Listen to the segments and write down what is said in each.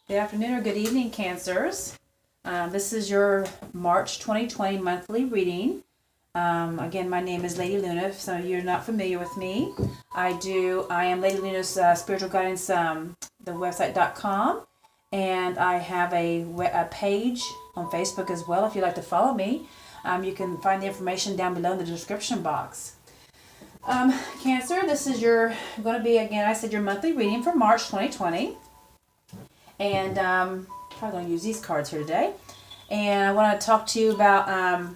Good afternoon or good evening, Cancers. This is your March 2020 monthly reading. Again, my name is Lady Luna. If some of you are not familiar with me, I am Lady Luna's spiritual guidance, the website.com, and I have a page on Facebook as well. If you'd like to follow me, you can find the information down below in the description box. Cancer, this is going to be, again, I said your monthly reading for March 2020. And probably going to use these cards here today. And I want to talk to you about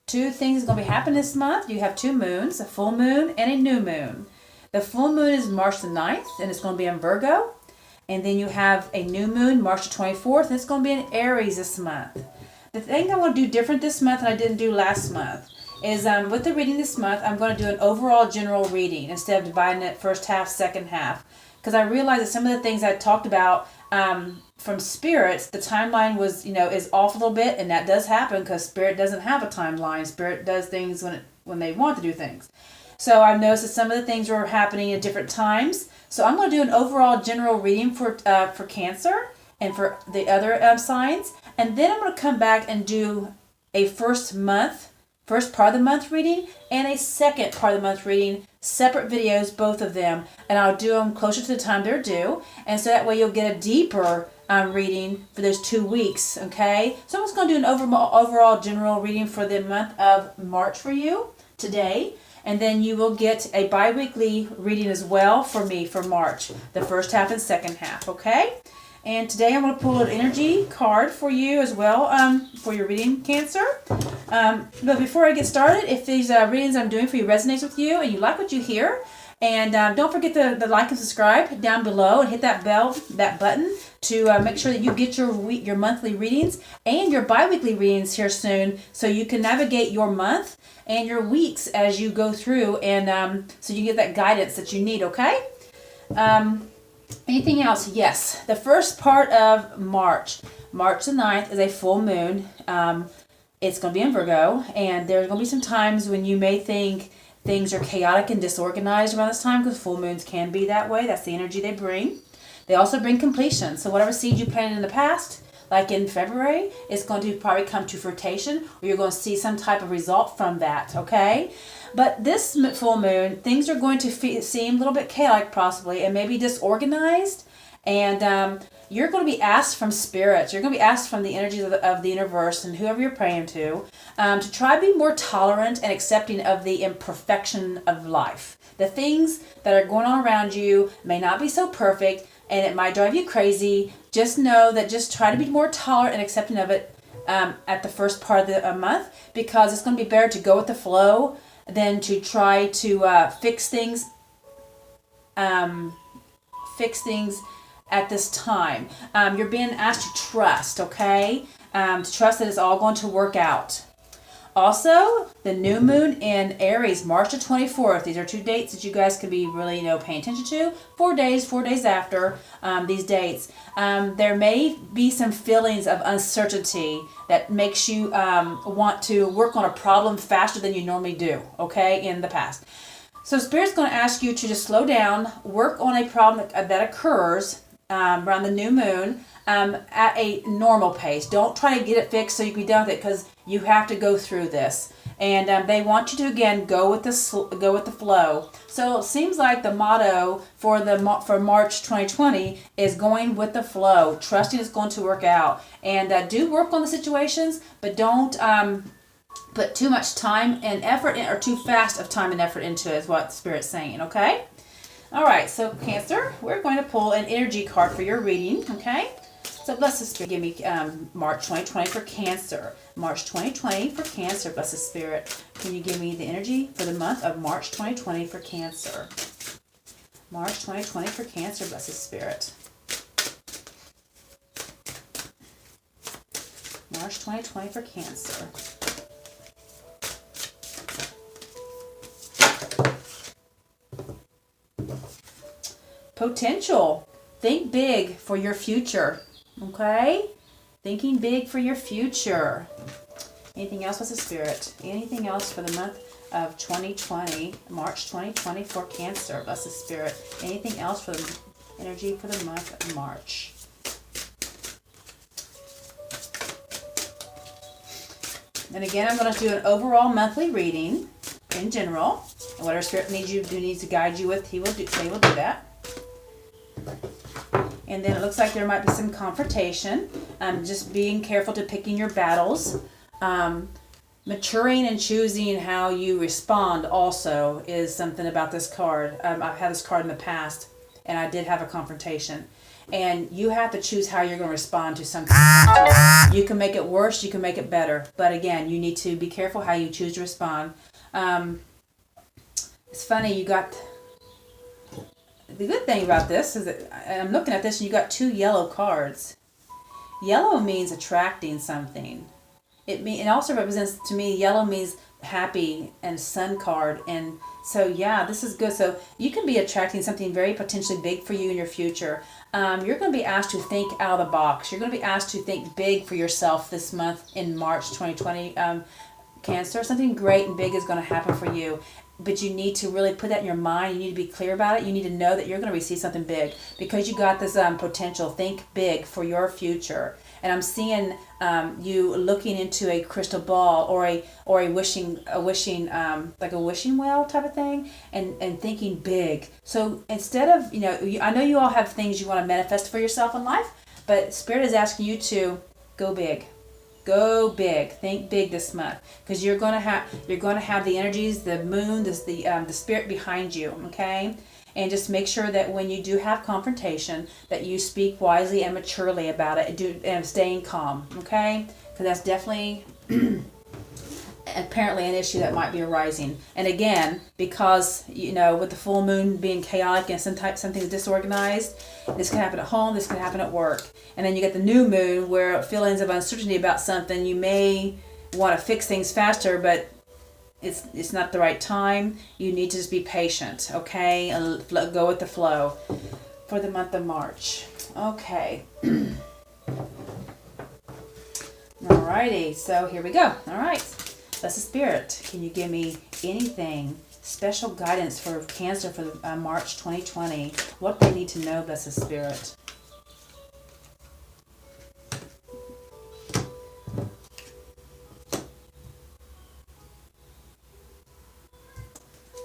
two things that's going to be happening this month. You have two moons, a full moon and a new moon. The full moon is March the 9th, and it's going to be in Virgo. And then you have a new moon, March the 24th, and it's going to be in Aries this month. The thing I want to do different this month than I didn't do last month is with the reading this month, I'm going to do an overall general reading instead of dividing it first half, second half. Because I realized that some of the things I talked about from spirits, the timeline was, is off a little bit, and that does happen because spirit doesn't have a timeline. Spirit does things when they want to do things. So I've noticed that some of the things were happening at different times. So I'm going to do an overall general reading for Cancer and for the other signs, and then I'm going to come back and do a first part of the month reading and a second part of the month reading, separate videos, both of them, and I'll do them closer to the time they're due, and so that way you'll get a deeper reading for those 2 weeks, okay? So I'm just going to do an overall general reading for the month of March for you today, and then you will get a bi-weekly reading as well for me for March, the first half and second half, okay? And today I'm going to pull an energy card for you as well for your reading, Cancer. But before I get started, if these readings I'm doing for you resonates with you and you like what you hear, and don't forget to like and subscribe down below and hit that button to make sure that you get your monthly readings and your bi-weekly readings here soon, so you can navigate your month and your weeks as you go through, and so you get that guidance that you need, okay? Anything else? Yes. The first part of March the 9th, is a full moon. It's going to be in Virgo, and there's going to be some times when you may think things are chaotic and disorganized around this time, because full moons can be that way. That's the energy they bring. They also bring completion. So whatever seeds you planted in the past, like in February, it's going to probably come to fruition, or you're going to see some type of result from that, okay? But this full moon, things are going to seem a little bit chaotic possibly, and maybe disorganized, and you're going to be asked from spirits, you're going to be asked from the energies of the universe and whoever you're praying to try to be more tolerant and accepting of the imperfection of life. The things that are going on around you may not be so perfect, and it might drive you crazy. Just know that just try to be more tolerant and accepting of it at the first part of the month, because it's going to be better to go with the flow than to try to fix things at this time. You're being asked to trust, okay? To trust that it's all going to work out. Also, the new moon in Aries, March the 24th. These are two dates that you guys can be really, paying attention to. 4 days after these dates. There may be some feelings of uncertainty that makes you want to work on a problem faster than you normally do, okay, in the past. So Spirit's going to ask you to just slow down, work on a problem that occurs around the new moon at a normal pace. Don't try to get it fixed so you can be done with it, because you have to go through this. And they want you to, again, go with the flow. So it seems like the motto for March 2020 is going with the flow, trusting it's going to work out. And do work on the situations, but don't put too much time and effort in, or too fast of time and effort into it, is what Spirit's saying, okay? All right, so Cancer, we're going to pull an energy card for your reading, okay? So blessed Spirit, give me March 2020 for Cancer. March 2020 for Cancer, blessed Spirit. Can you give me the energy for the month of March 2020 for Cancer? March 2020 for Cancer, blessed Spirit. March 2020 for Cancer. Potential. Think big for your future. Okay? Thinking big for your future. Anything else with the Spirit? Anything else for the month of 2020, March 2020 for Cancer? Bless the Spirit. Anything else for the energy for the month of March? And again, I'm going to do an overall monthly reading in general. And whatever Spirit needs to guide you with, He will do that. And then it looks like there might be some confrontation. Just being careful to picking your battles. Maturing and choosing how you respond also is something about this card. I've had this card in the past, and I did have a confrontation. And you have to choose how you're going to respond to something. You can make it worse, you can make it better. But again, you need to be careful how you choose to respond. It's funny, you got... The good thing about this is that I'm looking at this and you got 2 yellow cards. Yellow means attracting something. It also represents, to me, yellow means happy and sun card. And so, yeah, this is good. So you can be attracting something very potentially big for you in your future. You're going to be asked to think out of the box. You're going to be asked to think big for yourself this month in March 2020. Cancer, something great and big is going to happen for you. But you need to really put that in your mind. You need to be clear about it. You need to know that you're going to receive something big because you got this potential. Think big for your future. And I'm seeing you looking into a crystal ball or a wishing like a wishing well type of thing, and thinking big. So instead of I know you all have things you want to manifest for yourself in life, but Spirit is asking you to go big. Go big. Think big this month, because you're gonna have the energies, the moon, the Spirit behind you. Okay, and just make sure that when you do have confrontation, that you speak wisely and maturely about it, and staying calm. Okay, because that's definitely apparently an issue that might be arising. And again, because with the full moon being chaotic and something's disorganized, this can happen at home, this can happen at work. And then you get the new moon where feelings of uncertainty about something, you may want to fix things faster, but it's not the right time. You need to just be patient, okay, and go with the flow for the month of March. Okay. Alrighty, so here we go. All right. Blessed Spirit, can you give me anything, special guidance for Cancer for March 2020? What they need to know, Blessed Spirit?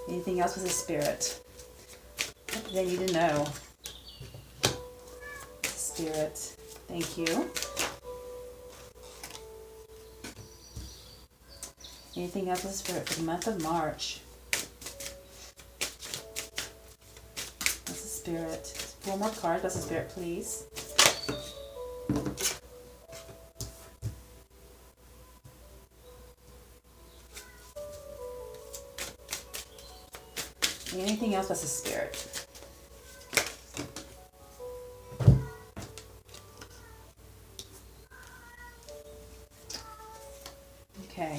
Anything else, Blessed Spirit? What do they need to know? Spirit, thank you. Anything else, Blessed Spirit, for the month of March? Blessed Spirit. 4 more cards, Blessed Spirit, please. Anything else, Blessed Spirit? Okay.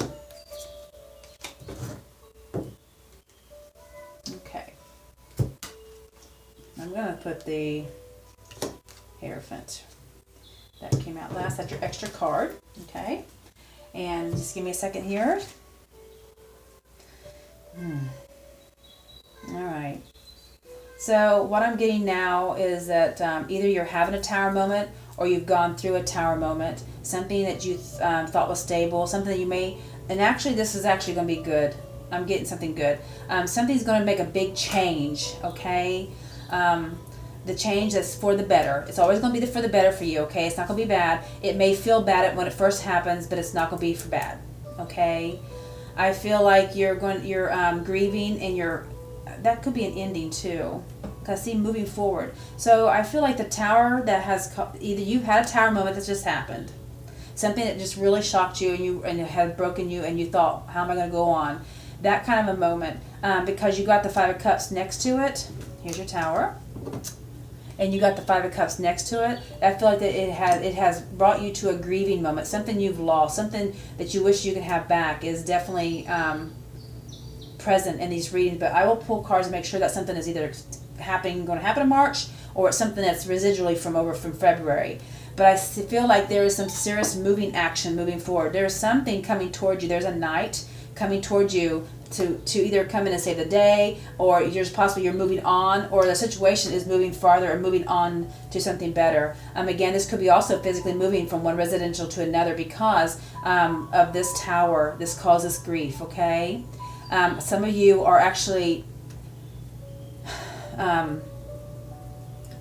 I'm going to put the Hierophant that came out last. That's your extra card. Okay. And just give me a second here. All right. So what I'm getting now is that either you're having a tower moment or you've gone through a tower moment. Something that you thought was stable. Something that you may... And actually, this is actually going to be good. I'm getting something good. Something's going to make a big change. Okay. The change that's for the better. It's always going to be for the better for you, okay? It's not going to be bad. It may feel bad when it first happens, but it's not going to be for bad, okay? I feel like you're grieving, and that could be an ending too, because see, moving forward. So I feel like the tower that has either you've had a tower moment that just happened, something that just really shocked you and it had broken you, and you thought, how am I going to go on? That kind of a moment, because you got the 5 of Cups next to it. Here's your tower, and you got the 5 of Cups next to it. I feel like that it has brought you to a grieving moment, something you've lost, something that you wish you could have back is definitely present in these readings. But I will pull cards and make sure that something is either going to happen in March, or it's something that's residually from February. But I feel like there is some serious moving action moving forward. There's something coming towards you. There's a knight coming towards you to either come in and save the day, or you're moving on, or the situation is moving farther or moving on to something better. Again, this could be also physically moving from one residential to another because of this tower. This causes grief, okay? Some of you are actually,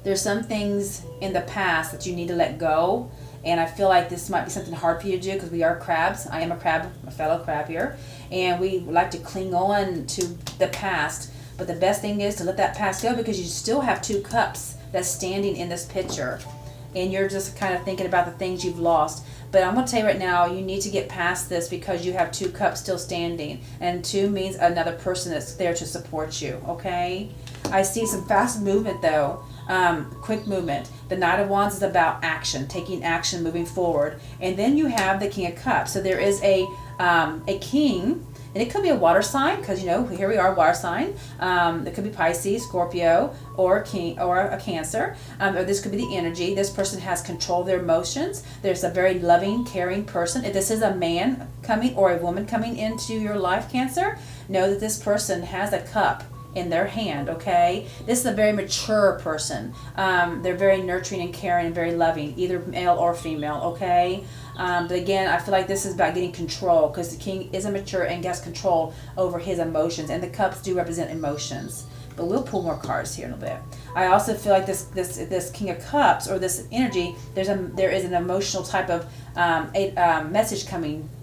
there's some things in the past that you need to let go. And I feel like this might be something hard for you to do because we are crabs. I am a crab, a fellow crab here. And we like to cling on to the past. But the best thing is to let that past go, because you still have 2 cups that's standing in this picture. And you're just kind of thinking about the things you've lost. But I'm going to tell you right now, you need to get past this because you have 2 cups still standing. And 2 means another person that's there to support you, okay? I see some fast movement though. Quick movement. The Knight of Wands is about action, taking action, moving forward. And then you have the King of Cups. So there is a king, and it could be a water sign, because here we are, water sign. It could be Pisces, Scorpio, or a Cancer. Or this could be the energy. This person has control of their emotions. There's a very loving, caring person. If this is a man coming or a woman coming into your life, Cancer, know that this person has a cup in their hand, okay? This is a very mature person. They're very nurturing and caring and very loving, either male or female, okay? But again, I feel like this is about getting control, because the king is a mature and gets control over his emotions, and the cups do represent emotions. But we'll pull more cards here in a bit. I also feel like this King of Cups, or this energy, there is an emotional type of message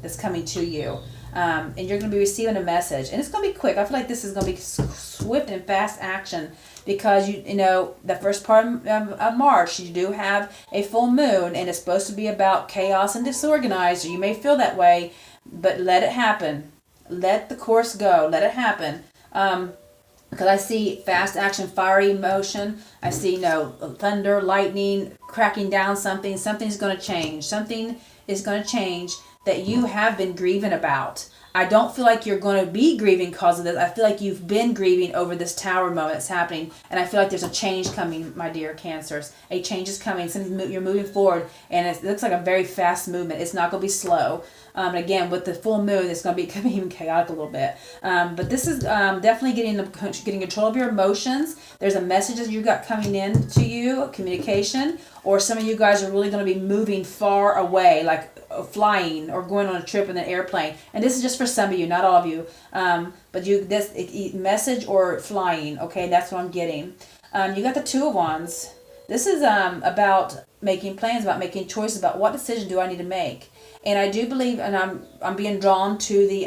that's coming to you. And you're going to be receiving a message, and it's going to be quick. I feel like this is going to be swift and fast action, because the first part of March, you do have a full moon, and it's supposed to be about chaos and disorganized. You may feel that way, but let it happen. Let the course go. Let it happen. Because I see fast action, fiery motion. I see thunder, lightning, cracking down something. Something's going to change. Something is going to change that you have been grieving about. I don't feel like you're going to be grieving because of this. I feel like you've been grieving over this tower moment that's happening. And I feel like there's a change coming, my dear Cancers. A change is coming. You're moving forward. And it looks like a very fast movement. It's not going to be slow. And again, with the full moon, it's going to be even chaotic a little bit. But this is definitely getting control of your emotions. There's a message that you got coming in to you, communication. Or some of you guys are really going to be moving far away, like flying or going on a trip in an airplane. And this is just for some of you, not all of you. But this message or flying, okay, that's what I'm getting. You got the Two of Wands. This is about making plans, about making choices, about what decision do I need to make. And I do believe, and I'm being drawn to the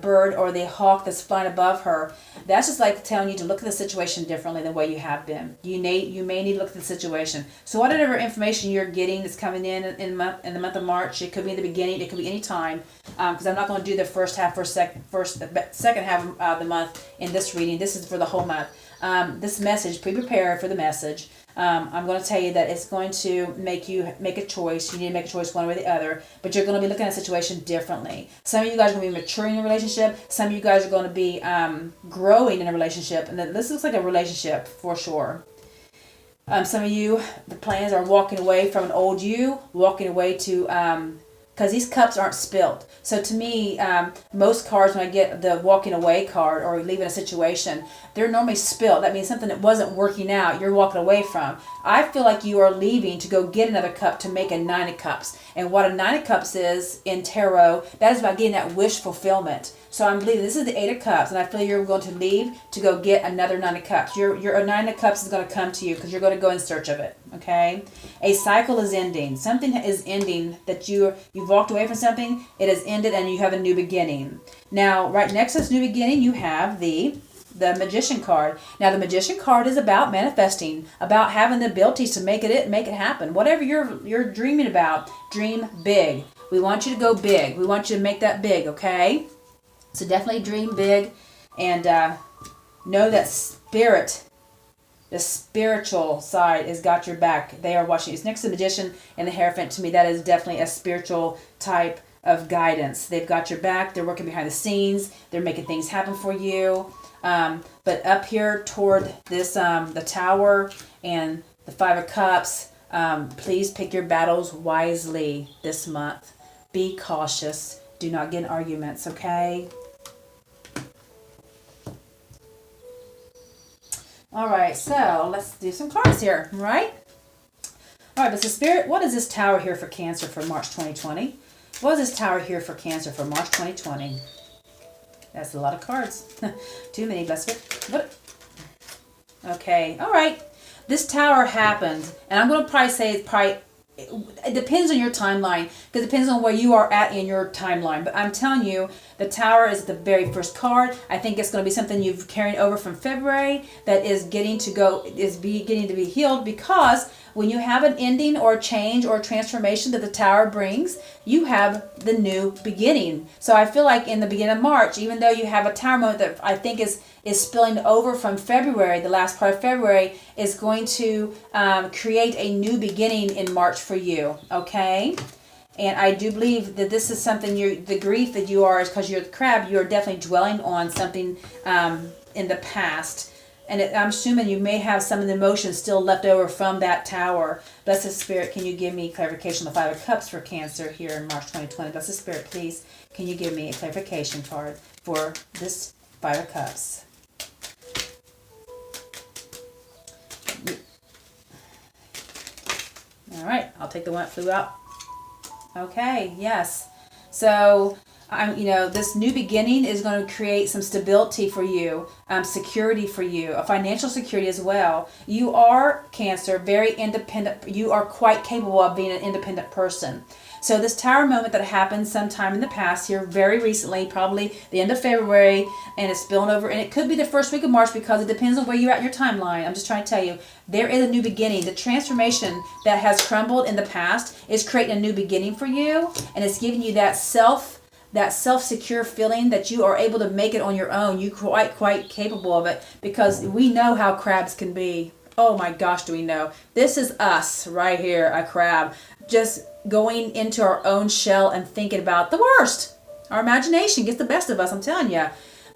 bird or the hawk that's flying above her. That's just like telling you to look at the situation differently than the way you have been. You may need to look at the situation. So whatever information you're getting that's coming in the month of March, it could be in the beginning, it could be any time, because I'm not going to do the second half of the month in this reading. This is for the whole month. This message, prepare for the message. I'm going to tell you that it's going to make you make a choice. You need to make a choice one way or the other, but you're going to be looking at a situation differently. Some of you guys are going to be maturing in a relationship. Some of you guys are going to be growing in a relationship, and this looks like a relationship for sure. Some of you, the plans are walking away from an old you, walking away to because these cups aren't spilled. So to me, most cards, when I get the walking away card or leaving a situation, they're normally spilled. That means something that wasn't working out, you're walking away from. I feel like you are leaving to go get another cup to make a Nine of Cups. And what a Nine of Cups is in tarot, that is about getting that wish fulfillment. So I'm believing this is the Eight of Cups, and I feel you're going to leave to go get another Nine of Cups. Your Nine of Cups is going to come to you because you're going to go in search of it. Okay? A cycle is ending. Something is ending that you've walked away from something. It has ended, and you have a new beginning. Now, right next to this new beginning, you have the Magician card. Now, the Magician card is about manifesting, about having the abilities to make it happen. Whatever you're dreaming about, dream big. We want you to go big. We want you to make that big, okay? So definitely dream big, and know that spirit, the spiritual side, has got your back. They are watching. It's next to the Magician and the Hierophant. To me, that is definitely a spiritual type of guidance. They've got your back. They're working behind the scenes. They're making things happen for you. But up here toward this, the Tower and the Five of Cups, please pick your battles wisely this month. Be cautious. Do not get in arguments, okay? All right, so let's do some cards here, all right? All right, but the Spirit, what is this Tower here for Cancer for March 2020? What is this Tower here for Cancer for March 2020? That's a lot of cards. Too many, bless it. What? Okay, all right. This Tower happened, and I'm going to probably say it depends on your timeline, because it depends on where you are at in your timeline. But I'm telling you, the Tower is the very first card. I think it's going to be something you've carried over from February that is getting to be healed, because when you have an ending or a change or a transformation that the Tower brings, you have the new beginning. So I feel like in the beginning of March, even though you have a Tower moment that I think is spilling over from February, the last part of February, is going to create a new beginning in March for you, okay? And I do believe that this is something, the grief that you are, is because you're the crab, you're definitely dwelling on something in the past. And I'm assuming you may have some of the emotions still left over from that Tower. Blessed Spirit, can you give me clarification on the Five of Cups for Cancer here in March 2020? Blessed Spirit, please, can you give me a clarification card for this Five of Cups? All right, I'll take the one that flew out. Okay, yes. So, this new beginning is going to create some stability for you, security for you, a financial security as well. You are, Cancer, very independent. You are quite capable of being an independent person. So this Tower moment that happened sometime in the past here, very recently, probably the end of February, and it's spilling over, and it could be the first week of March, because it depends on where you're at in your timeline. I'm just trying to tell you, there is a new beginning. The transformation that has crumbled in the past is creating a new beginning for you, and it's giving you that self-secure feeling that you are able to make it on your own. You're quite capable of it, because we know how crabs can be. Oh my gosh, do we know? This is us right here, a crab, just going into our own shell and thinking about the worst. Our imagination gets the best of us, I'm telling you.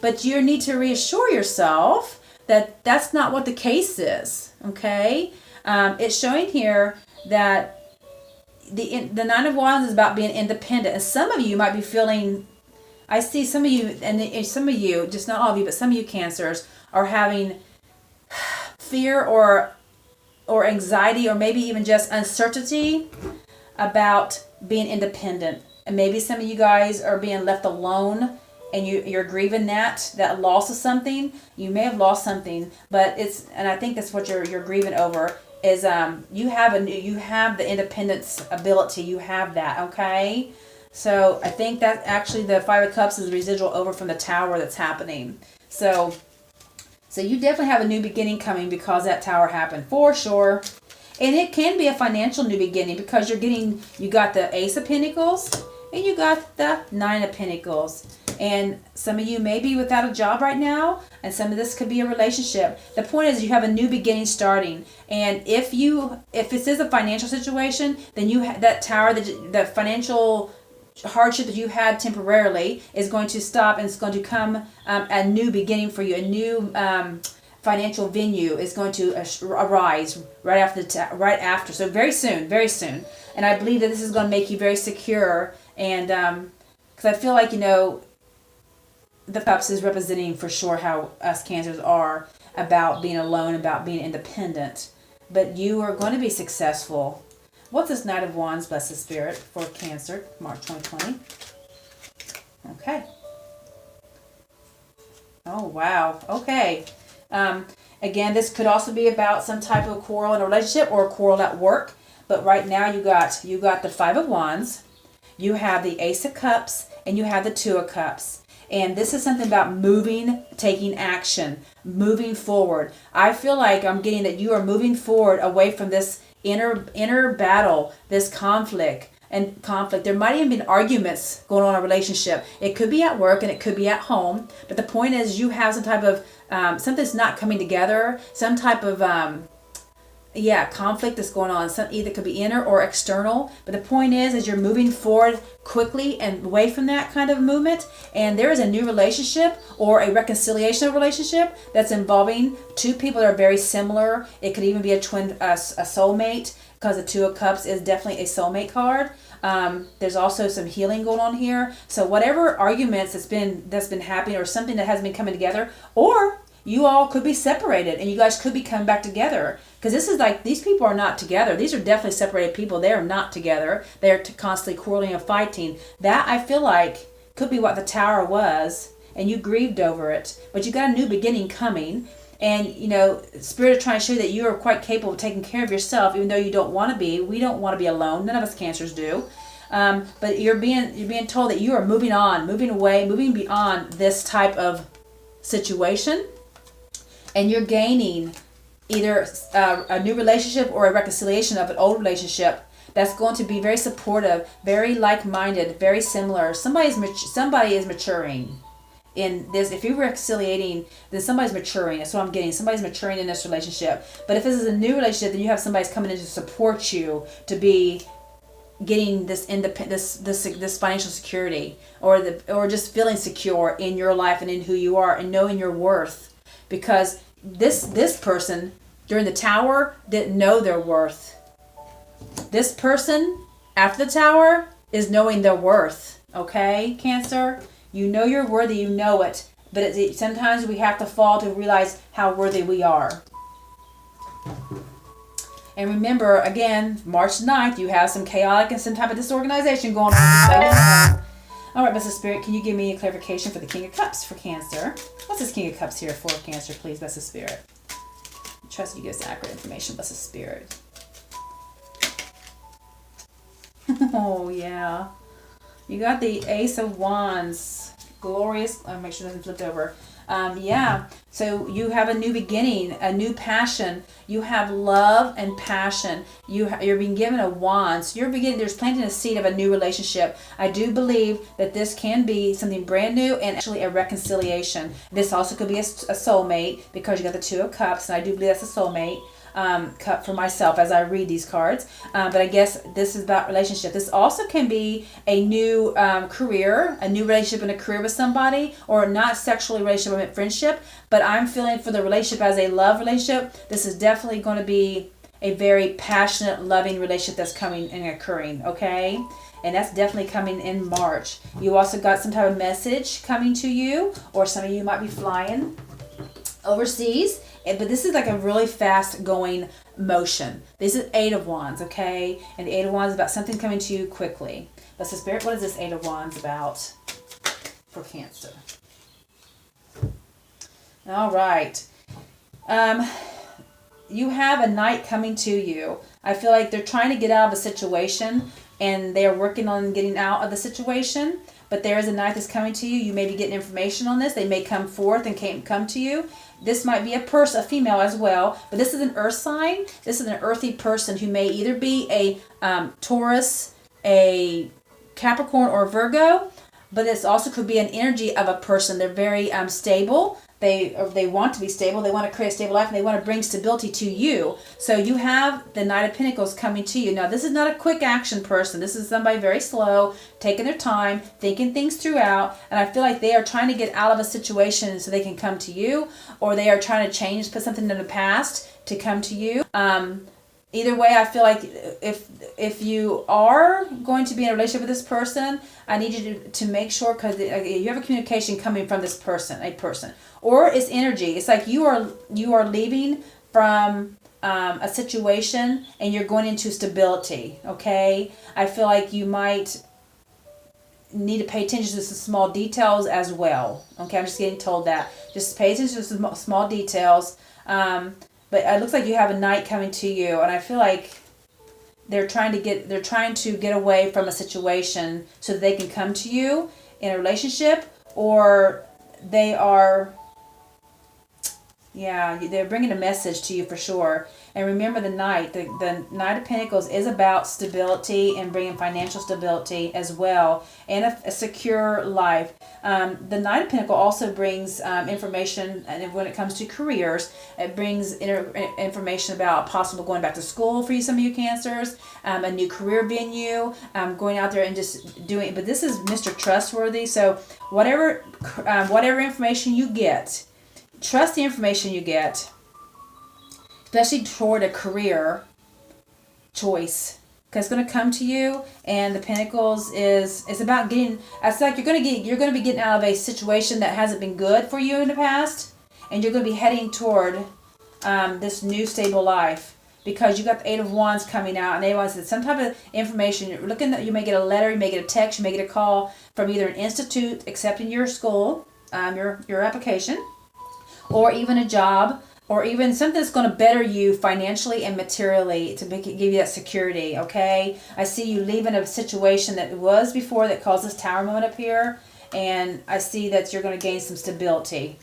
But you need to reassure yourself that that's not what the case is, okay? It's showing here that the Nine of Wands is about being independent. And some of you might be feeling, I see some of you, and some of you, just not all of you, but some of you Cancers are having fear or anxiety, or maybe even just uncertainty about being independent. And maybe some of you guys are being left alone, and you're grieving that loss of something. You may have lost something, but and I think that's what you're grieving over, is you have the independence ability. You have that, okay? So I think that actually the Five of Cups is residual over from the Tower that's happening. So you definitely have a new beginning coming because that Tower happened, for sure. And it can be a financial new beginning, because you got the Ace of Pentacles and you got the Nine of Pentacles. And some of you may be without a job right now, and some of this could be a relationship. The point is, you have a new beginning starting. And if this is a financial situation, then that Tower, the financial hardship that you had temporarily is going to stop, and it's going to come a new beginning for you. A new financial venue is going to arise right after. So very soon. And I believe that this is going to make you very secure. And because I feel like, the Cups is representing for sure how us Cancers are about being alone, about being independent. But you are going to be successful. What's this Knight of Wands, Blessed Spirit, for Cancer, March 2020? Okay. Oh, wow. Okay. Again, this could also be about some type of quarrel in a relationship or a quarrel at work. But right now you got the Five of Wands, you have the Ace of Cups, and you have the Two of Cups. And this is something about moving, taking action, moving forward. I feel like I'm getting that you are moving forward away from this inner battle, this conflict. There might even be arguments going on in a relationship. It could be at work and it could be at home. But the point is, you have some type of something's not coming together. Some type of conflict that's going on. Either could be inner or external. But the point is, as you're moving forward quickly and away from that kind of movement, and there is a new relationship or a reconciliation of relationship that's involving two people that are very similar. It could even be a twin, a soulmate. because the Two of Cups is definitely a soulmate card. There's also some healing going on here. So whatever arguments that's been happening, or something that hasn't been coming together, or you all could be separated and you guys could be coming back together. Because this is like, these people are not together. These are definitely separated people. They are not together. They're constantly quarreling and fighting. That, I feel like, could be what the Tower was, and you grieved over it. But you got a new beginning coming. And, you know, Spirit is trying to show you that you are quite capable of taking care of yourself, even though you don't want to be. We don't want to be alone. None of us Cancers do. But you're being told that you are moving on, moving away, moving beyond this type of situation. And you're gaining either a new relationship or a reconciliation of an old relationship that's going to be very supportive, very like-minded, very similar. Somebody is maturing in this. If you're reconciliating, then somebody's maturing. That's what I'm getting. Somebody's maturing in this relationship. But if this is a new relationship, then you have somebody's coming in to support you to be getting this this financial security, or just feeling secure in your life and in who you are and knowing your worth. Because this person during the Tower didn't know their worth. This person after the Tower is knowing their worth. Okay, Cancer? You know you're worthy, you know it. But sometimes we have to fall to realize how worthy we are. And remember, again, March 9th, you have some chaotic and some type of disorganization going on. All right, Blessed Spirit, can you give me a clarification for the King of Cups for Cancer? What's this King of Cups here for Cancer, please, Blessed Spirit? I trust you give us accurate information, Blessed Spirit. Oh, yeah. You got the Ace of Wands. Glorious. I'll make sure it doesn't flip over. Yeah. So you have a new beginning, a new passion. You have love and passion. You're being given a wand. So there's planting a seed of a new relationship. I do believe that this can be something brand new and actually a reconciliation. This also could be a soulmate, because you got the Two of Cups, and I do believe that's a soulmate. Cup for myself as I read these cards. But I guess this is about relationship. This also can be a new career, a new relationship and a career with somebody, or not sexually relationship, but friendship. But I'm feeling for the relationship as a love relationship. This is definitely going to be a very passionate, loving relationship that's coming and occurring, okay? And that's definitely coming in March. You also got some type of message coming to you, or some of you might be flying overseas. But this is like a really fast going motion. This is Eight of Wands, okay? And the Eight of Wands is about something coming to you quickly. Blessed Spirit, what is this Eight of Wands about for Cancer? All right. You have a knight coming to you. I feel like they're trying to get out of a situation, and they are working on getting out of the situation. But there is a knight that's coming to you. You may be getting information on this. They may come forth and come to you. This might be a female as well. But this is an earth sign. This is an earthy person who may either be a Taurus, a Capricorn, or Virgo. But this also could be an energy of a person. They're very stable. They want to be stable. They want to create a stable life, and they want to bring stability to you. So you have the Knight of Pentacles coming to you. Now, this is not a quick action person. This is somebody very slow, taking their time, thinking things throughout. And I feel like they are trying to get out of a situation so they can come to you, or they are trying to change, put something in the past to come to you. Either way, I feel like if you are going to be in a relationship with this person, I need you to make sure, because you have a communication coming from this person, a person. Or it's energy. It's like you are leaving from a situation and you're going into stability, okay? I feel like you might need to pay attention to some small details as well, okay? I'm just getting told that. Just pay attention to some small details. But it looks like you have a knight coming to you, and I feel like they're trying to get away from a situation so that they can come to you in a relationship, or they're bringing a message to you for sure. And remember, the Knight of Pentacles is about stability and bringing financial stability as well, and a secure life. The Knight of Pentacles also brings information, and when it comes to careers, it brings information about possible going back to school for some of you Cancers, a new career venue, going out there and just doing. But this is Mr. Trustworthy, so whatever information you get, trust the information you get. Especially toward a career, choice. Because it's going to come to you, and the Pentacles it's about getting. It's like you're going to be getting out of a situation that hasn't been good for you in the past, and you're going to be heading toward this new stable life. Because you got the Eight of Wands coming out, and they want some type of information. You're looking at, you may get a letter, you may get a text, you may get a call from either an institute accepting your school, your application, or even a job. Or even something that's going to better you financially and materially to give you that security, okay? I see you leaving a situation that was before that caused this Tower moment up here. And I see that you're going to gain some stability.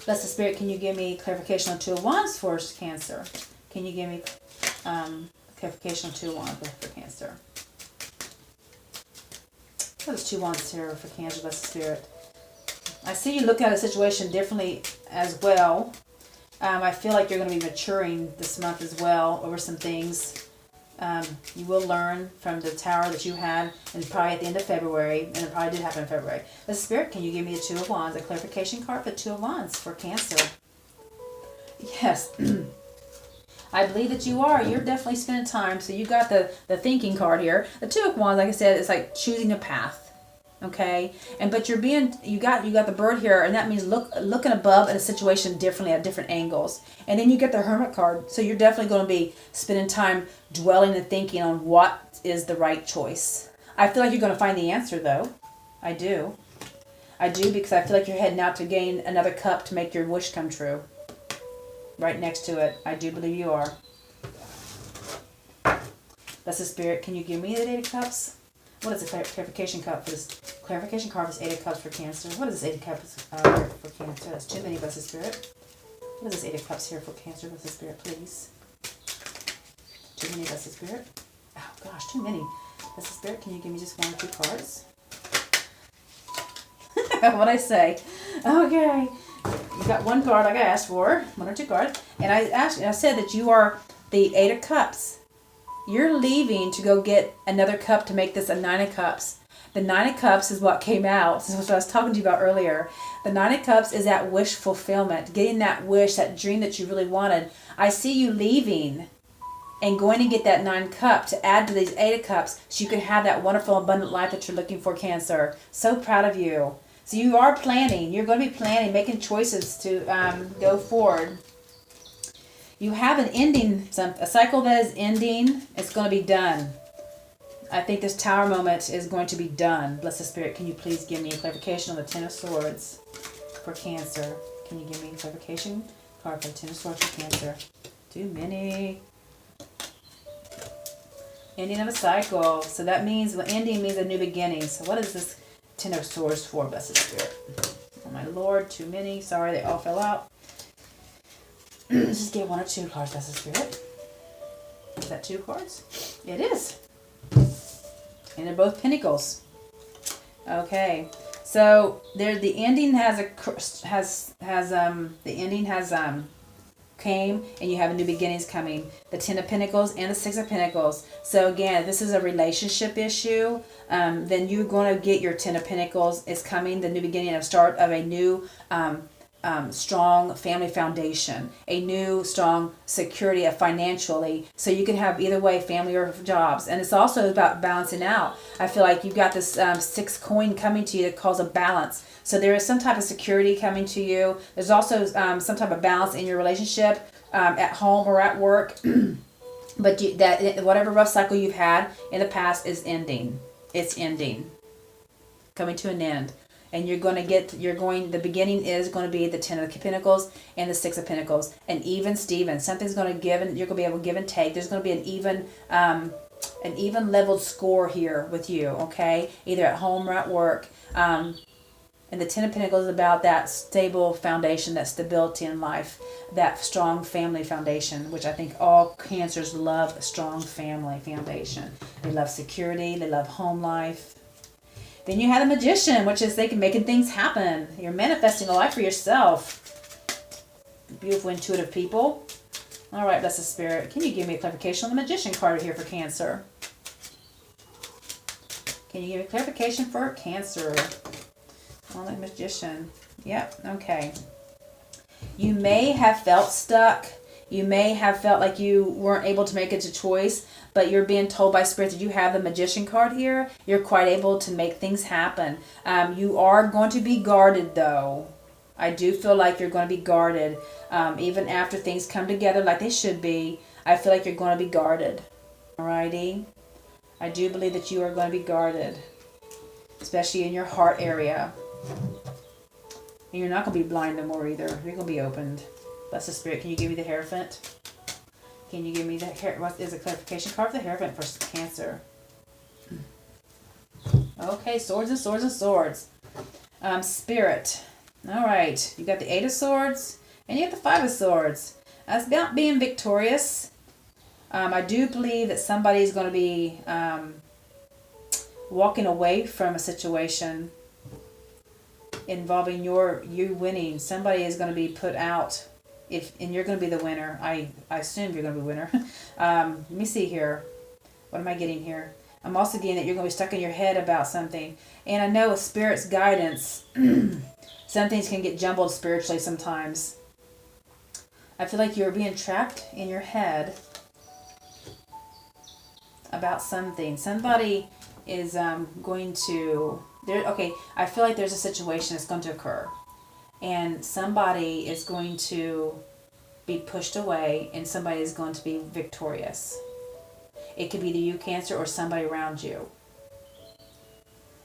Blessed Spirit, can you give me clarification on Two of Wands for Cancer? Can you give me clarification on Two of Wands for Cancer? What's Two of Wands here for Cancer, Blessed Spirit? I see you looking at a situation differently as well. I feel like you're going to be maturing this month as well over some things. You will learn from the Tower that you had, and probably at the end of February, and it probably did happen in February. The Spirit, can you give me the Two of Wands, a clarification card for Two of Wands for Cancer? Yes. I believe that you are. You're definitely spending time. So you got the thinking card here. The Two of Wands, like I said, is like choosing a path. Okay, but you got the bird here, and that means looking above at a situation differently at different angles. And then you get the Hermit card, so you're definitely going to be spending time dwelling and thinking on what is the right choice. I feel like you're going to find the answer, though. I do, because I feel like you're heading out to gain another cup to make your wish come true. Right next to it, I do believe you are. Blessed Spirit, can you give me the Eight of Cups? What is the clarification card for this? Clarification card is Eight of Cups for Cancer. What is this Eight of Cups for Cancer? That's too many, Blessed Spirit. What is this Eight of Cups here for Cancer, Blessed Spirit, please? Too many, Blessed Spirit. Oh gosh, too many. Blessed Spirit, can you give me just one or two cards? What'd I say? Okay. You got one card like I asked for, one or two cards. And I said that you are the Eight of Cups. You're leaving to go get another cup to make this a Nine of Cups. The Nine of Cups is what came out. This is what I was talking to you about earlier. The Nine of Cups is that wish fulfillment, getting that wish, that dream that you really wanted. I see you leaving and going to get that 9 cup to add to these 8 of cups so you can have that wonderful, abundant life that you're looking for, Cancer. So proud of you. So you are planning. You're going to be planning, making choices to go forward. You have an ending, a cycle that is ending. It's going to be done. I think this Tower moment is going to be done. Blessed Spirit, can you please give me a clarification on the Ten of Swords for Cancer? Can you give me a clarification card for the Ten of Swords for Cancer? Too many. Ending of a cycle. So that means, well, ending means a new beginning. So what is this Ten of Swords for, Blessed Spirit? Oh my Lord, too many. Sorry, they all fell out. Just get 1 or 2 cards, Blessed Spirit. Is that 2 cards? It is. And they're both Pentacles. Okay. So there, the ending came, and you have a new beginnings coming. The 10 of Pentacles and the 6 of Pentacles. So again, if this is a relationship issue, then you're going to get your 10 of Pentacles. It's coming, the new beginning of start of a new strong family foundation, a new strong security financially, so you can have either way, family or jobs. And it's also about balancing out. I feel like you've got this 6 coin coming to you that calls a balance. So there is some type of security coming to you. There's also some type of balance in your relationship at home or at work. But whatever rough cycle you've had in the past is ending. It's ending, coming to an end. And the beginning is going to be the 10 of Pentacles and the 6 of Pentacles. And even Steven, something's going to give, and you're going to be able to give and take. There's going to be an even leveled score here with you, okay? Either at home or at work. And the 10 of Pentacles is about that stable foundation, that stability in life, that strong family foundation, which I think all Cancers love, a strong family foundation. They love security. They love home life. Then you have the Magician, which is making things happen. You're manifesting a life for yourself. Beautiful, intuitive people. All right, Blessed Spirit, can you give me a clarification on the Magician card here for Cancer? Can you give me a clarification for Cancer on the Magician? Yep, okay. You may have felt stuck You may have felt like you weren't able to make it a choice, but you're being told by Spirit that you have the Magician card here. You're quite able to make things happen. You are going to be guarded, though. I do feel like you're going to be guarded. Even after things come together like they should be, I feel like you're going to be guarded. Alrighty? I do believe that you are going to be guarded, especially in your heart area. And you're not going to be blind no more either. You're going to be opened. Bless the Spirit. Can you give me the Hierophant? Can you give me the what is a clarification card for the Hierophant for Cancer? Okay, swords and swords and swords. Spirit. All right. You got the Eight of Swords and you got the Five of Swords. That's about being victorious. I do believe that somebody is going to be walking away from a situation involving you winning. Somebody is going to be put out, and you're going to be the winner. I assume you're going to be the winner. Let me see here. What am I getting here? I'm also getting that you're going to be stuck in your head about something. And I know with Spirit's guidance, some things can get jumbled spiritually sometimes. I feel like you're being trapped in your head about something. Somebody is going to... Okay, I feel like there's a situation that's going to occur. And somebody is going to be pushed away and somebody is going to be victorious. It could be the you, Cancer, or somebody around you.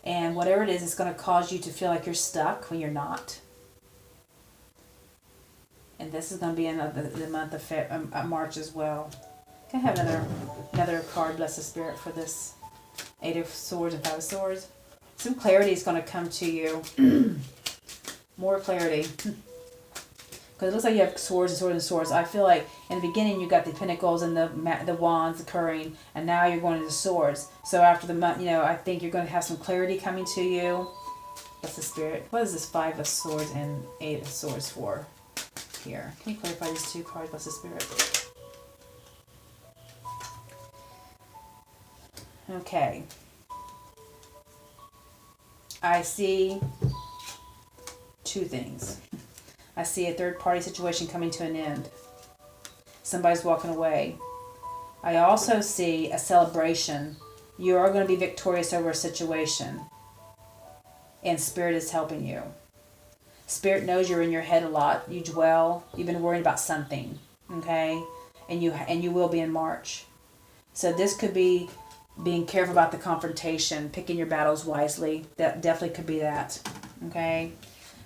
And whatever it is, it's going to cause you to feel like you're stuck when you're not. And this is going to be in the month of March as well. Can I have another card, Bless the Spirit, for this Eight of Swords and Five of Swords? Some clarity is going to come to you. More clarity. Because it looks like you have swords and swords and swords. I feel like in the beginning you got the pentacles and the wands occurring, and now you're going into swords. So after the month, I think you're going to have some clarity coming to you. That's the Spirit. What is this Five of Swords and Eight of Swords for? Here. Can you clarify these two cards? Bless the Spirit. Okay. I see two things. I see a third-party situation coming to an end. Somebody's walking away. I also see a celebration. You are going to be victorious over a situation. And Spirit is helping you. Spirit knows you're in your head a lot. You dwell. You've been worrying about something. Okay? And you will be in March. So this could be being careful about the confrontation, picking your battles wisely. That definitely could be that. Okay?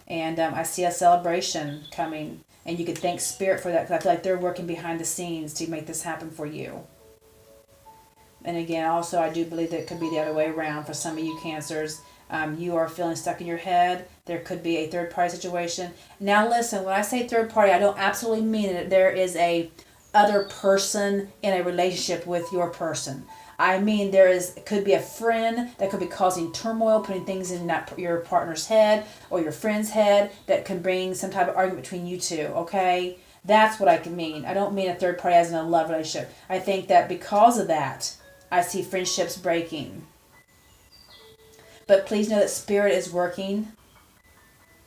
And I see a celebration coming. And you could thank Spirit for that, because I feel like they're working behind the scenes to make this happen for you. And again, also, I do believe that it could be the other way around for some of you Cancers. You are feeling stuck in your head. There could be a third-party situation. Now listen, when I say third-party, I don't absolutely mean that there is a other person in a relationship with your person. I mean, could be a friend that could be causing turmoil, putting things in your partner's head or your friend's head that can bring some type of argument between you two, okay? That's what I can mean. I don't mean a third party as in a love relationship. I think that because of that, I see friendships breaking. But please know that Spirit is working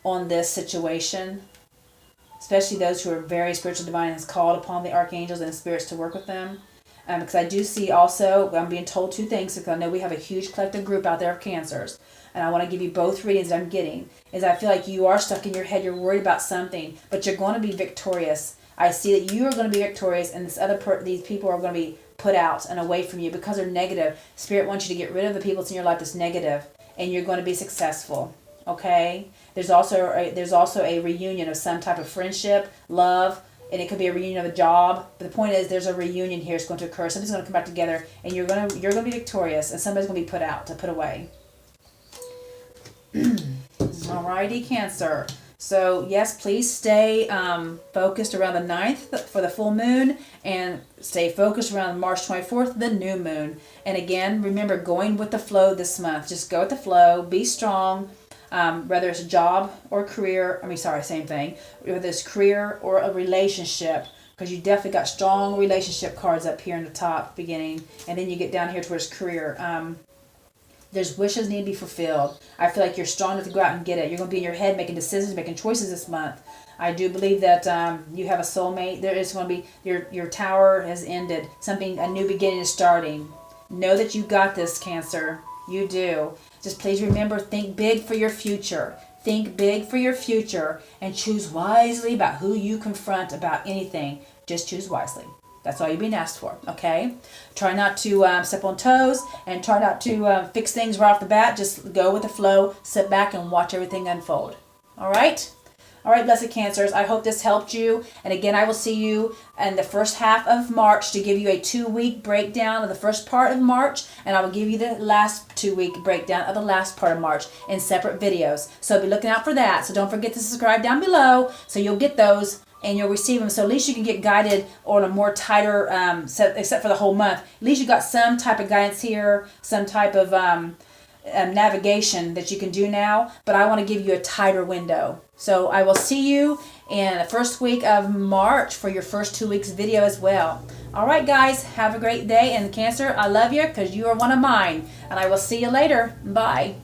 on this situation, especially those who are very spiritual divine and has called upon the archangels and the spirits to work with them. Because I do see also, I'm being told two things, because I know we have a huge collective group out there of Cancers, and I want to give you both readings that I'm getting, is I feel like you are stuck in your head, you're worried about something, but you're going to be victorious. I see that you are going to be victorious, and these people are going to be put out and away from you because they're negative. Spirit wants you to get rid of the people that's in your life that's negative, and you're going to be successful. Okay? There's also a reunion of some type of friendship, love, and it could be a reunion of a job. But the point is, there's a reunion here. It's going to occur. Somebody's going to come back together, and you're going to be victorious, and somebody's going to be put away. Alrighty, Cancer. So yes, please stay focused around the 9th for the full moon, and stay focused around March 24th, the new moon. And again, remember, going with the flow this month. Just go with the flow. Be strong. Whether it's a job or career, same thing. Whether it's career or a relationship, because you definitely got strong relationship cards up here in the top beginning, and then you get down here towards career. There's wishes need to be fulfilled. I feel like you're strong enough to go out and get it. You're going to be in your head making decisions, making choices this month. I do believe that you have a soulmate. There is going to be, your tower has ended. A new beginning is starting. Know that you got this, Cancer. You do. Just please remember, think big for your future. Think big for your future and choose wisely about who you confront about anything. Just choose wisely. That's all you're being asked for, okay? Try not to step on toes and try not to fix things right off the bat. Just go with the flow, sit back and watch everything unfold. All right? All right, blessed Cancers, I hope this helped you. And again, I will see you in the first half of March to give you a 2-week breakdown of the first part of March. And I will give you the last 2-week breakdown of the last part of March in separate videos. So be looking out for that. So don't forget to subscribe down below so you'll get those and you'll receive them. So at least you can get guided on a more tighter, except for the whole month. At least you got some type of guidance here, some type of navigation that you can do now. But I want to give you a tighter window. So I will see you in the first week of March for your first 2 weeks video as well. All right, guys, have a great day. And Cancer, I love you because you are one of mine. And I will see you later. Bye.